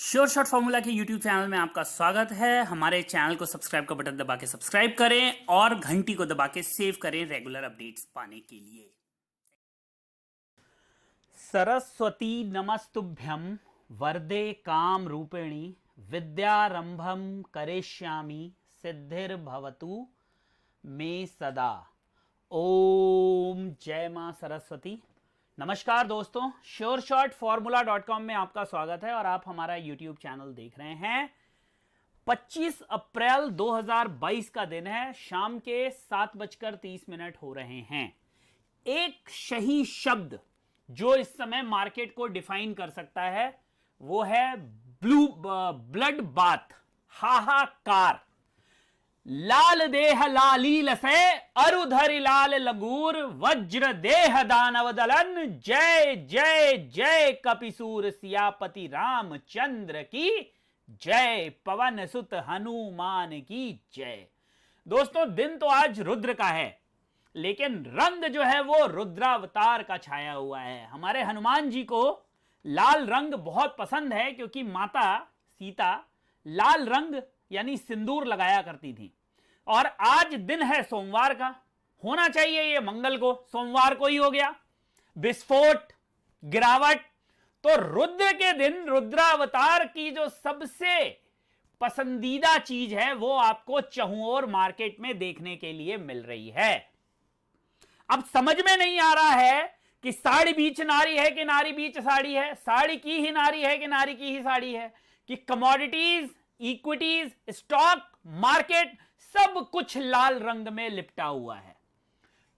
Sure shot formula के YouTube channel में आपका स्वागत है। हमारे चैनल को सब्सक्राइब का बटन दबा के सब्सक्राइब करें और घंटी को दबा के सेव करें रेगुलर अपडेट्स पाने के लिए। सरस्वती नमस्तुभ्यं वरदे काम रूपिणी विद्यारंभम करिष्यामि सिद्धिर्भवतु मे सदा। ओम जय मां सरस्वती। नमस्कार दोस्तों, श्योरशॉटफॉर्मूला.com में आपका स्वागत है और आप हमारा YouTube चैनल देख रहे हैं। 25 अप्रैल 2022 का दिन है, शाम के 7:30 हो रहे हैं। एक सही शब्द जो इस समय मार्केट को डिफाइन कर सकता है वो है ब्लड बाथ, हाहाकार। लाल देह लालील से अरुधरि लाल लगूर वज्र देह दानव दलन जय जय जय कपिसूर सियापति रामचंद्र की जय, पवन सुत हनुमान की जय। दोस्तों, दिन तो आज रुद्र का है, लेकिन रंग जो है वो रुद्रावतार का छाया हुआ है। हमारे हनुमान जी को लाल रंग बहुत पसंद है क्योंकि माता सीता लाल रंग यानी सिंदूर लगाया करती थी। और आज दिन है सोमवार का, होना चाहिए ये मंगल को, सोमवार को ही हो गया। विस्फोट, गिरावट, तो रुद्र के दिन रुद्रावतार की जो सबसे पसंदीदा चीज है वो आपको चहुओर मार्केट में देखने के लिए मिल रही है। अब समझ में नहीं आ रहा है कि साड़ी बीच नारी है कि नारी बीच साड़ी है, साड़ी की ही नारी है कि नारी की ही साड़ी है, कि कमोडिटीज, इक्विटीज, स्टॉक मार्केट सब कुछ लाल रंग में लिपटा हुआ है।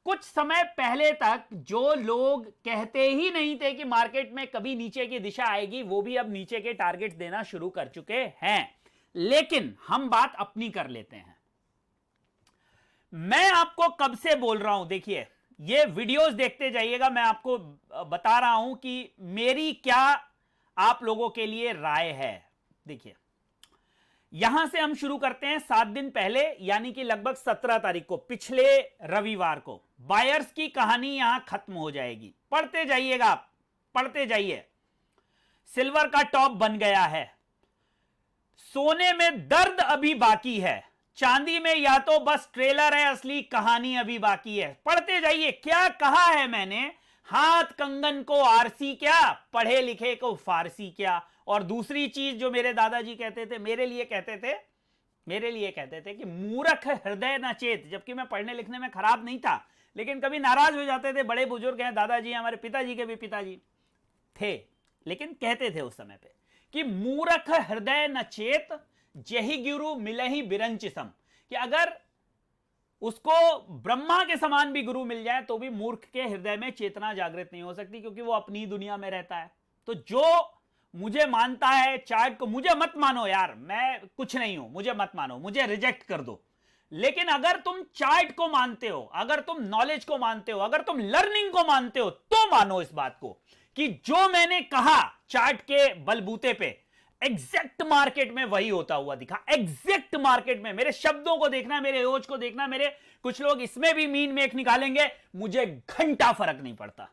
कुछ समय पहले तक जो लोग कहते ही नहीं थे कि मार्केट में कभी नीचे की दिशा आएगी, वो भी अब नीचे के टारगेट्स देना शुरू कर चुके हैं। लेकिन हम बात अपनी कर लेते हैं। मैं आपको कब से बोल रहा हूं, देखिए ये वीडियोस देखते जाइएगा, मैं आपको बता रहा हूं कि मेरी क्या आप लोगों के लिए राय है। देखिए, यहां से हम शुरू करते हैं 7 दिन पहले, यानी कि लगभग 17 तारीख को, पिछले रविवार को। बायर्स की कहानी यहां खत्म हो जाएगी। पढ़ते जाइएगा आप, पढ़ते जाइए। सिल्वर का टॉप बन गया है, सोने में दर्द अभी बाकी है, चांदी में या तो बस ट्रेलर है, असली कहानी अभी बाकी है। पढ़ते जाइए। क्या कहा है मैंने? हाथ कंगन को आरसी क्या, पढ़े लिखे को फारसी क्या। और दूसरी चीज जो मेरे दादाजी कहते थे, मेरे लिए कहते थे कि मूर्ख हृदय न चेत। जबकि मैं पढ़ने लिखने में खराब नहीं था, लेकिन कभी नाराज हो जाते थे। बड़े बुजुर्ग हैं दादाजी, हमारे पिताजी के भी पिताजी थे, लेकिन कहते थे उस समय पे कि मूर्ख हृदय न चेत जहि गुरु मिलहि बिरंच सम, कि अगर उसको ब्रह्मा के समान भी गुरु मिल जाए तो भी मूर्ख के हृदय में चेतना जागृत नहीं हो सकती, क्योंकि वो अपनी दुनिया में रहता है। तो जो मुझे मानता है चार्ट को, मुझे मत मानो यार, मैं कुछ नहीं हूं, मुझे मत मानो, मुझे रिजेक्ट कर दो। लेकिन अगर तुम चार्ट को मानते हो, अगर तुम नॉलेज को मानते हो, अगर तुम लर्निंग को मानते हो, तो मानो इस बात को कि जो मैंने कहा चार्ट के बलबूते पे, एग्जैक्ट मार्केट में वही होता हुआ दिखा। एग्जैक्ट मार्केट में मेरे शब्दों को देखना, मेरे योज को देखना। मेरे कुछ लोग इसमें भी मीन मेक निकालेंगे, मुझे घंटा फर्क नहीं पड़ता।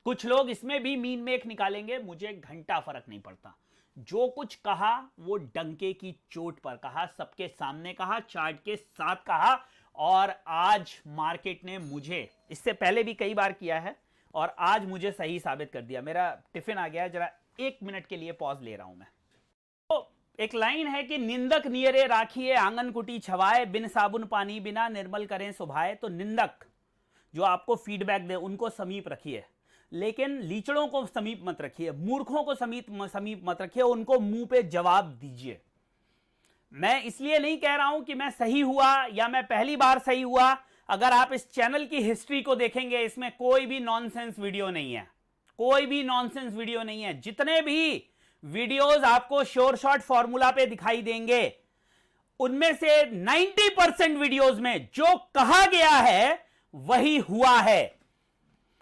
कुछ लोग इसमें भी मीन मेक निकालेंगे, मुझे घंटा फर्क नहीं पड़ता। जो कुछ कहा वो डंके की चोट पर कहा, सबके सामने कहा, चार्ट के साथ कहा। और आज मार्केट ने मुझे, इससे पहले भी कई बार किया है, और आज मुझे सही साबित कर दिया। मेरा टिफिन आ गया है, जरा 1 मिनट के लिए पॉज ले रहा हूं मैं। तो एक लाइन है कि निंदक नियरे राखिए आंगन कुटी छवाए, बिन साबुन पानी बिना निर्मल करें सुभाए। तो निंदक जो आपको फीडबैक दे उनको समीप रखिए, लेकिन लीचड़ों को समीप मत रखिए, मूर्खों को समीप मत रखिए, उनको मुंह पे जवाब दीजिए। मैं इसलिए नहीं कह रहा हूं कि मैं सही हुआ या मैं पहली बार सही हुआ। अगर आप इस चैनल की हिस्ट्री को देखेंगे, इसमें कोई भी नॉनसेंस वीडियो नहीं है, कोई भी नॉनसेंस वीडियो नहीं है। जितने भी वीडियोस आपको श्योर शॉट फॉर्मूला पे दिखाई देंगे, उनमें से 90% वीडियोस में जो कहा गया है वही हुआ है।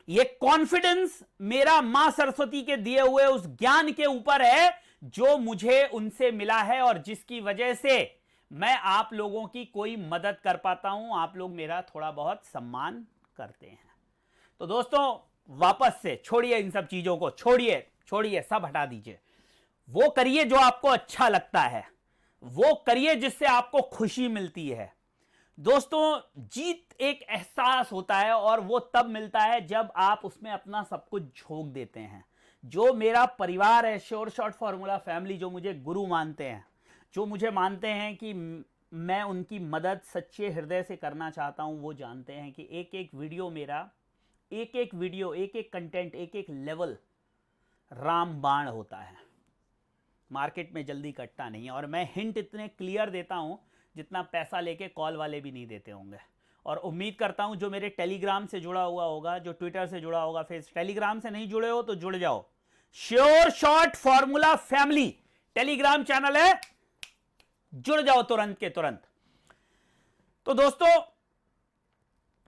ये कॉन्फिडेंस मेरा मां सरस्वती के दिए हुए उस ज्ञान के ऊपर है जो मुझे उनसे मिला है, और जिसकी वजह से मैं आप लोगों की कोई मदद कर पाता हूं, आप लोग मेरा थोड़ा बहुत सम्मान करते हैं। तो दोस्तों, वापस से छोड़िए इन सब चीजों को, छोड़िए सब हटा दीजिए। वो करिए जो आपको अच्छा लगता है, वो करिए जिससे आपको खुशी मिलती है। दोस्तों, जीत एक एहसास होता है और वो तब मिलता है जब आप उसमें अपना सब कुछ झोंक देते हैं। जो मेरा परिवार है, श्योर शॉट फॉर्मूला फैमिली, जो मुझे गुरु मानते हैं, जो मुझे मानते हैं कि मैं उनकी मदद सच्चे हृदय से करना चाहता हूं, वो जानते हैं कि एक एक वीडियो मेरा, एक एक वीडियो, एक एक कंटेंट, एक एक लेवल रामबाण होता है, मार्केट में जल्दी कटता नहीं है। और मैं हिंट इतने क्लियर देता हूं जितना पैसा लेके कॉल वाले भी नहीं देते होंगे। और उम्मीद करता हूं जो मेरे टेलीग्राम से जुड़ा हुआ होगा, जो ट्विटर से जुड़ा होगा, फेस टेलीग्राम से नहीं जुड़े हो तो जुड़ जाओ। Sure shot formula family Telegram channel है, जुड़ जाओ तुरंत के तुरंत। तो दोस्तों,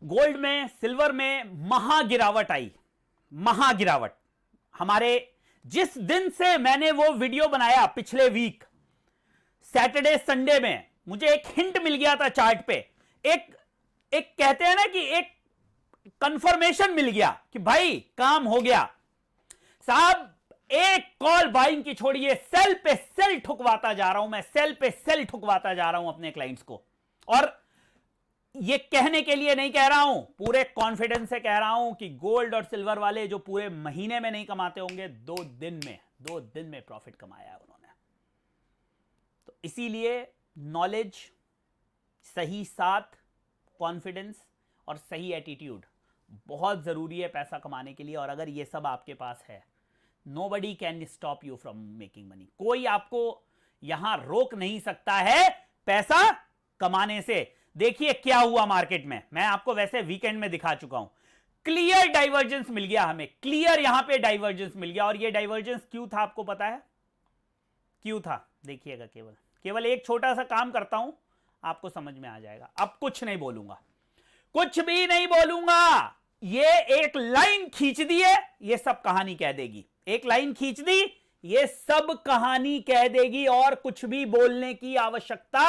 गोल्ड में, सिल्वर में महागिरावट आई, महागिरावट। हमारे जिस दिन से मैंने वो वीडियो बनाया पिछले वीक सैटरडे संडे में, मुझे एक हिंट मिल गया था चार्ट पे, एक कहते हैं ना कि एक कंफर्मेशन मिल गया कि भाई काम हो गया साहब। एक कॉल बाइंग की छोड़िए, सेल पे सेल ठुकवाता जा रहा हूं मैं, सेल पे सेल ठुकवाता जा रहा हूं अपने क्लाइंट्स को। और ये कहने के लिए नहीं कह रहा हूं, पूरे कॉन्फिडेंस से कह रहा हूं कि गोल्ड और सिल्वर वाले जो पूरे महीने में नहीं कमाते होंगे, 2 दिन में प्रॉफिट कमाया है उन्होंने। तो इसीलिए नॉलेज, सही साथ, कॉन्फिडेंस और सही एटीट्यूड बहुत जरूरी है पैसा कमाने के लिए। और अगर ये सब आपके पास है, nobody can stop you from making money। कोई आपको यहां रोक नहीं सकता है पैसा कमाने से। देखिए क्या हुआ मार्केट में, मैं आपको वैसे वीकेंड में दिखा चुका हूं। क्लियर डाइवर्जेंस मिल गया हमें, क्लियर यहां पे डाइवर्जेंस मिल गया। और ये डाइवर्जेंस क्यों था आपको पता है क्यों था? देखिएगा, केवल एक छोटा सा काम करता हूं, आपको समझ में आ जाएगा। अब कुछ नहीं बोलूंगा, कुछ भी नहीं बोलूंगा। ये एक लाइन खींच दी है, ये सब कहानी कह देगी। एक लाइन खींच दी, ये सब कहानी कह देगी और कुछ भी बोलने की आवश्यकता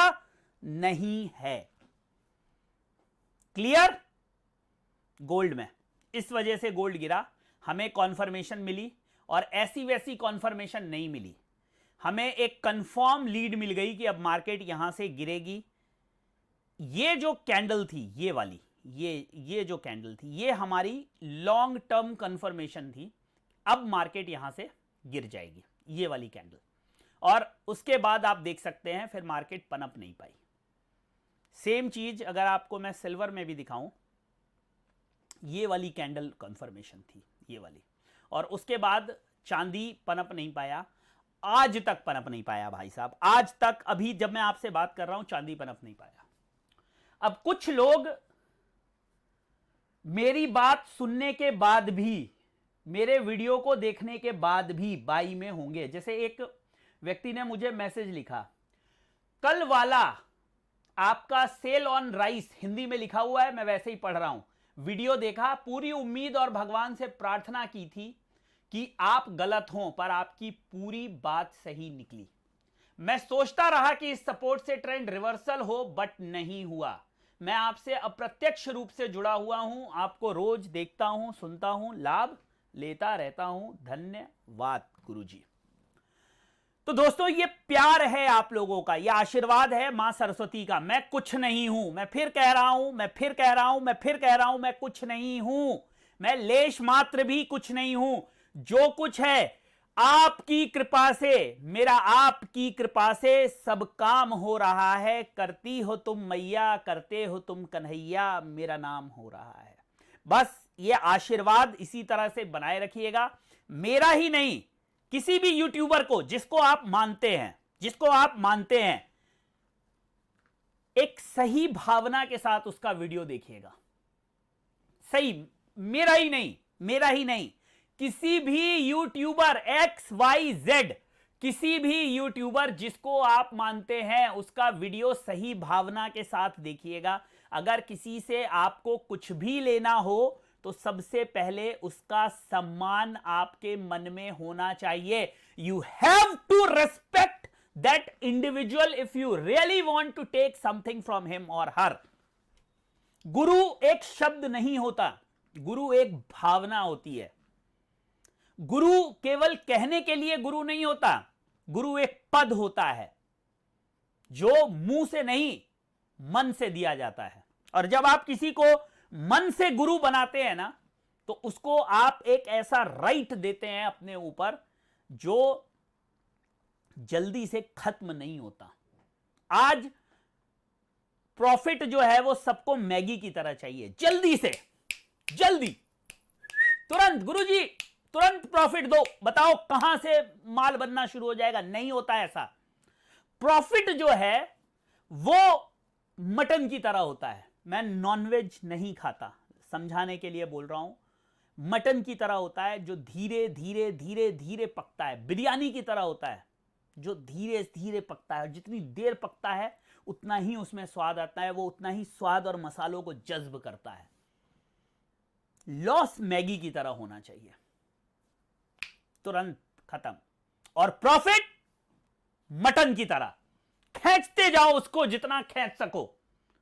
नहीं है। क्लियर? गोल्ड में इस वजह से गोल्ड गिरा, हमें कॉन्फर्मेशन मिली और ऐसी वैसी कॉन्फर्मेशन नहीं मिली। हमें एक कंफर्म लीड मिल गई कि अब मार्केट यहां से गिरेगी। ये जो कैंडल थी, ये वाली, ये जो कैंडल थी, ये हमारी लॉन्ग टर्म कंफर्मेशन थी, अब मार्केट यहां से गिर जाएगी, ये वाली कैंडल। और उसके बाद आप देख सकते हैं फिर मार्केट पनप नहीं पाई। सेम चीज अगर आपको मैं सिल्वर में भी दिखाऊं, ये वाली कैंडल कंफर्मेशन थी, ये वाली। और उसके बाद चांदी पनप नहीं पाया, आज तक पनप नहीं पाया भाई साहब, आज तक। अभी जब मैं आपसे बात कर रहा हूं, चांदी पनप नहीं पाया। अब कुछ लोग मेरी बात सुनने के बाद भी, मेरे वीडियो को देखने के बाद भी बाई में होंगे। जैसे एक व्यक्ति ने मुझे मैसेज लिखा, कल वाला आपका सेल ऑन राइस, हिंदी में लिखा हुआ है, मैं वैसे ही पढ़ रहा हूं, वीडियो देखा, पूरी उम्मीद और भगवान से प्रार्थना की थी कि आप गलत हों, पर आपकी पूरी बात सही निकली। मैं सोचता रहा कि इस सपोर्ट से ट्रेंड रिवर्सल हो, बट नहीं हुआ। मैं आपसे अप्रत्यक्ष रूप से जुड़ा हुआ हूं, आपको रोज देखता हूं, सुनता हूं, लाभ लेता रहता हूं। धन्यवाद गुरुजी। तो दोस्तों, ये प्यार है आप लोगों का, ये आशीर्वाद है मां सरस्वती का। मैं कुछ नहीं हूं, मैं फिर कह रहा हूं, मैं फिर कह रहा हूं, मैं फिर कह रहा हूं, मैं कुछ नहीं हूं, मैं लेश मात्र भी कुछ नहीं हूं। जो कुछ है आपकी कृपा से, मेरा आपकी कृपा से सब काम हो रहा है। करती हो तुम मैया, करते हो तुम कन्हैया, मेरा नाम हो रहा है। बस ये आशीर्वाद इसी तरह से बनाए रखिएगा। मेरा ही नहीं, किसी भी यूट्यूबर को जिसको आप मानते हैं, एक सही भावना के साथ उसका वीडियो देखिएगा। सही, मेरा ही नहीं, किसी भी यूट्यूबर XYZ, किसी भी यूट्यूबर जिसको आप मानते हैं, उसका वीडियो सही भावना के साथ देखिएगा। अगर किसी से आपको कुछ भी लेना हो तो सबसे पहले उसका सम्मान आपके मन में होना चाहिए। You have to respect that individual if you really want to take something from him or her. गुरु एक शब्द नहीं होता, गुरु एक भावना होती है। गुरु केवल कहने के लिए गुरु नहीं होता, गुरु एक पद होता है जो मुंह से नहीं मन से दिया जाता है, और जब आप किसी को मन से गुरु बनाते हैं ना, तो उसको आप एक ऐसा राइट देते हैं अपने ऊपर जो जल्दी से खत्म नहीं होता। आज प्रॉफिट जो है वो सबको मैगी की तरह चाहिए, जल्दी से, जल्दी, तुरंत गुरुजी तुरंत प्रॉफिट दो, बताओ कहां से माल बनना शुरू हो जाएगा। नहीं होता ऐसा। प्रॉफिट जो है वो मटन की तरह होता है। मैं नॉनवेज नहीं खाता, समझाने के लिए बोल रहा हूं। मटन की तरह होता है जो धीरे धीरे धीरे धीरे पकता है। बिरयानी की तरह होता है जो धीरे धीरे पकता है। जितनी देर पकता है उतना ही उसमें स्वाद आता है, वो उतना ही स्वाद और मसालों को जज्ब करता है। लॉस मैगी की तरह होना चाहिए, तुरंत खत्म। और प्रॉफिट मटन की तरह, खींचते जाओ उसको जितना खींच सको,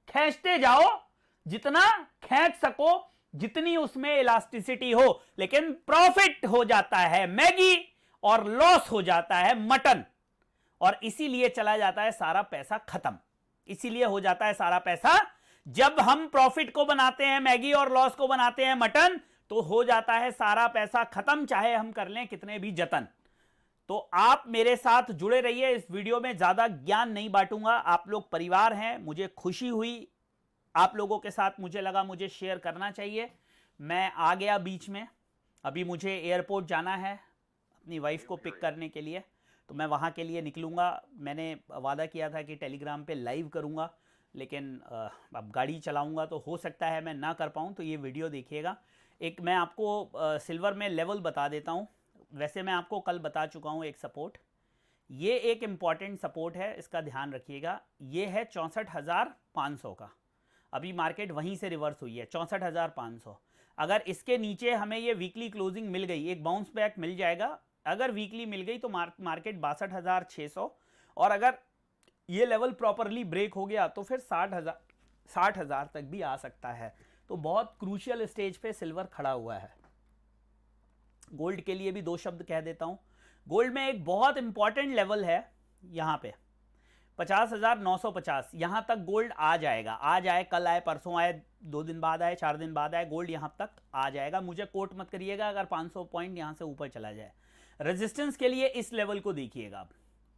खींचते जाओ जितना खींच सको, जितनी उसमें इलास्टिसिटी हो, लेकिन प्रॉफिट हो जाता है मैगी और लॉस हो जाता है मटन। और इसीलिए चला जाता है सारा पैसा खत्म। इसीलिए हो जाता है सारा पैसा, जब हम प्रॉफिट को बनाते हैं मैगी और लॉस को बनाते हैं मटन, तो हो जाता है सारा पैसा खत्म, चाहे हम कर लें कितने भी जतन। तो आप मेरे साथ जुड़े रहिए। इस वीडियो में ज्यादा ज्ञान नहीं बांटूंगा, आप लोग परिवार हैं। मुझे खुशी हुई आप लोगों के साथ, मुझे लगा मुझे शेयर करना चाहिए। मैं आ गया बीच में, अभी मुझे एयरपोर्ट जाना है अपनी वाइफ को पिक करने के लिए, तो मैं वहाँ के लिए निकलूँगा। मैंने वादा किया था कि टेलीग्राम पे लाइव करूँगा, लेकिन अब गाड़ी चलाऊँगा तो हो सकता है मैं ना कर पाऊँ, तो ये वीडियो देखिएगा। एक मैं आपको सिल्वर में लेवल बता देता हूँ। वैसे मैं आपको कल बता चुका हूँ एक सपोर्ट, ये एक इम्पॉर्टेंट सपोर्ट है, इसका ध्यान रखिएगा। ये है 64,500 का, अभी मार्केट वहीं से रिवर्स हुई है 64,500। अगर इसके नीचे हमें ये वीकली क्लोजिंग मिल गई, एक बाउंस बैक मिल जाएगा। अगर वीकली मिल गई तो मार्केट 62,600, और अगर ये लेवल प्रॉपरली ब्रेक हो गया तो फिर 60,000 तक भी आ सकता है। तो बहुत क्रूशियल स्टेज पे सिल्वर खड़ा हुआ है। गोल्ड के लिए भी दो शब्द कह देता हूं। गोल्ड में एक बहुत इंपॉर्टेंट लेवल है यहां पे 50,950, यहां तक गोल्ड आ जाएगा। आज आए, कल आए, परसों आए, 2 दिन बाद आए, 4 दिन बाद आए, गोल्ड यहां तक आ जाएगा। मुझे कोट मत करिएगा अगर 500 पॉइंट यहां से ऊपर चला जाए। रेजिस्टेंस के लिए इस लेवल को देखिएगा आप,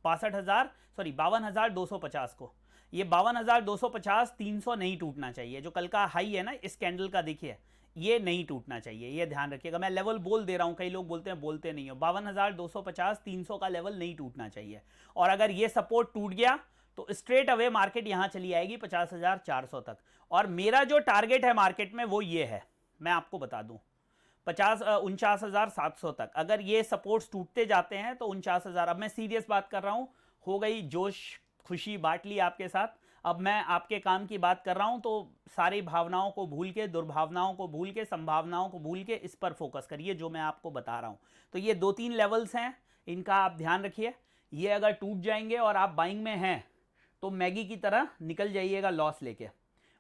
52,250 को। ये 52,250, 300 नहीं टूटना चाहिए। जो कल का हाई है ना इस कैंडल का, देखिए ये नहीं टूटना चाहिए, ये ध्यान रखिएगा। मैं लेवल बोल दे रहा हूं, कई लोग बोलते हैं बोलते नहीं हो। 52,250, 300 का लेवल नहीं टूटना चाहिए। और अगर ये सपोर्ट टूट गया तो स्ट्रेट अवे मार्केट यहां चली आएगी 50,400 तक। और मेरा जो टारगेट है मार्केट में वो ये है, मैं आपको बता दूं, 49,700 तक। अगर ये सपोर्ट्स टूटते जाते हैं तो 49,000। अब मैं सीरियस बात कर रहा हूं, हो गई जोश खुशी बांट ली आपके साथ। अब मैं आपके काम की बात कर रहा हूं, तो सारी भावनाओं को भूल के, दुर्भावनाओं को भूल के, संभावनाओं को भूल के इस पर फोकस करिए जो मैं आपको बता रहा हूं। तो ये 2-3 लेवल्स हैं, इनका आप ध्यान रखिए। ये अगर टूट जाएंगे और आप बाइंग में हैं तो मैगी की तरह निकल जाइएगा लॉस लेके।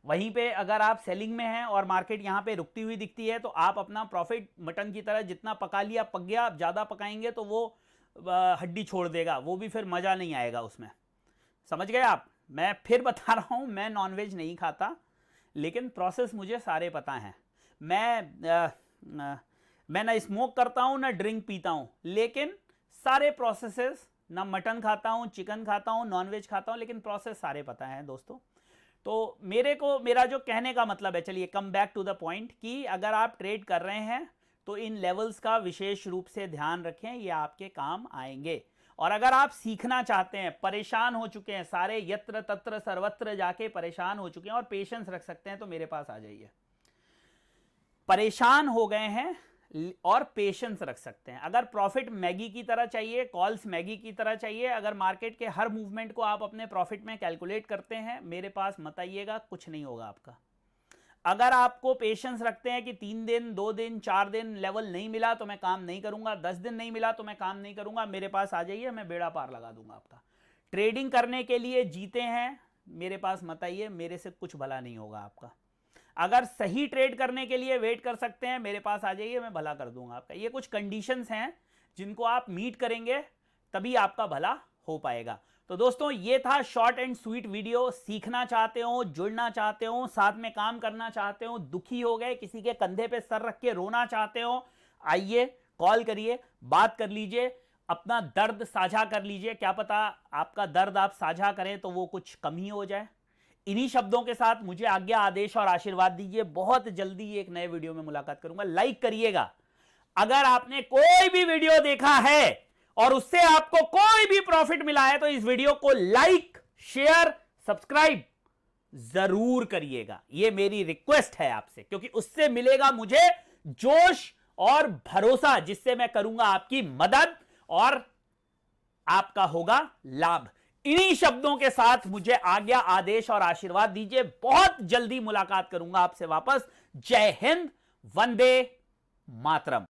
वहीं पे अगर आप सेलिंग में हैं और मार्केट यहाँ पे रुकती हुई दिखती है तो आप अपना प्रॉफिट मटन की तरह जितना पका लिया पक गया। आप ज़्यादा पकाएंगे तो वो हड्डी छोड़ देगा, वो भी फिर मज़ा नहीं आएगा उसमें। समझ गए आप? मैं फिर बता रहा हूँ, मैं नॉनवेज नहीं खाता, लेकिन प्रोसेस मुझे सारे पता हैं। मैं ना स्मोक करता हूँ ना ड्रिंक पीता हूँ, लेकिन सारे प्रोसेसेस, ना मटन खाता हूँ, चिकन खाता हूँ, नॉनवेज खाता हूँ, लेकिन प्रोसेस सारे पता हैं दोस्तों। तो मेरा जो कहने का मतलब है, चलिए come back to the point, कि अगर आप ट्रेड कर रहे हैं तो इन लेवल्स का विशेष रूप से ध्यान रखें, ये आपके काम आएंगे। और अगर आप सीखना चाहते हैं, परेशान हो चुके हैं, सारे यत्र तत्र सर्वत्र जाके परेशान हो चुके हैं और पेशेंस रख सकते हैं, तो मेरे पास आ जाइए। परेशान हो गए हैं और पेशेंस रख सकते हैं। अगर प्रॉफिट मैगी की तरह चाहिए, कॉल्स मैगी की तरह चाहिए, अगर मार्केट के हर मूवमेंट को आप अपने प्रॉफिट में कैलकुलेट करते हैं, मेरे पास मत आइएगा, कुछ नहीं होगा आपका। अगर आपको पेशेंस रखते हैं कि 3 दिन, 2 दिन, 4 दिन लेवल नहीं मिला तो मैं काम नहीं करूंगा, 10 दिन नहीं मिला तो मैं काम नहीं करूंगा, मेरे पास आ जाइए, मैं बेड़ा पार लगा दूंगा आपका। ट्रेडिंग करने के लिए जीते हैं, मेरे पास मत आइए, मेरे से कुछ भला नहीं होगा आपका। अगर सही ट्रेड करने के लिए वेट कर सकते हैं, मेरे पास आ जाइए, मैं भला कर दूंगा आपका। ये कुछ कंडीशंस हैं जिनको आप मीट करेंगे तभी आपका भला हो पाएगा। तो दोस्तों ये था शॉर्ट एंड स्वीट वीडियो। सीखना चाहते हो, जुड़ना चाहते हो, साथ में काम करना चाहते हो, दुखी हो गए, किसी के कंधे पे सर रख के रोना चाहते हो, आइए कॉल करिए, बात कर लीजिए, अपना दर्द साझा कर लीजिए। क्या पता आपका दर्द आप साझा करें तो वो कुछ कम ही हो जाए। इन्हीं शब्दों के साथ मुझे आज्ञा, आदेश और आशीर्वाद दीजिए। बहुत जल्दी एक नए वीडियो में मुलाकात करूंगा। लाइक करिएगा। अगर आपने कोई भी वीडियो देखा है और उससे आपको कोई भी प्रॉफिट मिला है तो इस वीडियो को लाइक, शेयर, सब्सक्राइब जरूर करिएगा। यह मेरी रिक्वेस्ट है आपसे, क्योंकि उससे मिलेगा मुझे जोश और भरोसा, जिससे मैं करूंगा आपकी मदद और आपका होगा लाभ। इन्हीं शब्दों के साथ मुझे आज्ञा, आदेश और आशीर्वाद दीजिए। बहुत जल्दी मुलाकात करूंगा आपसे वापस। जय हिंद, वंदे मातरम।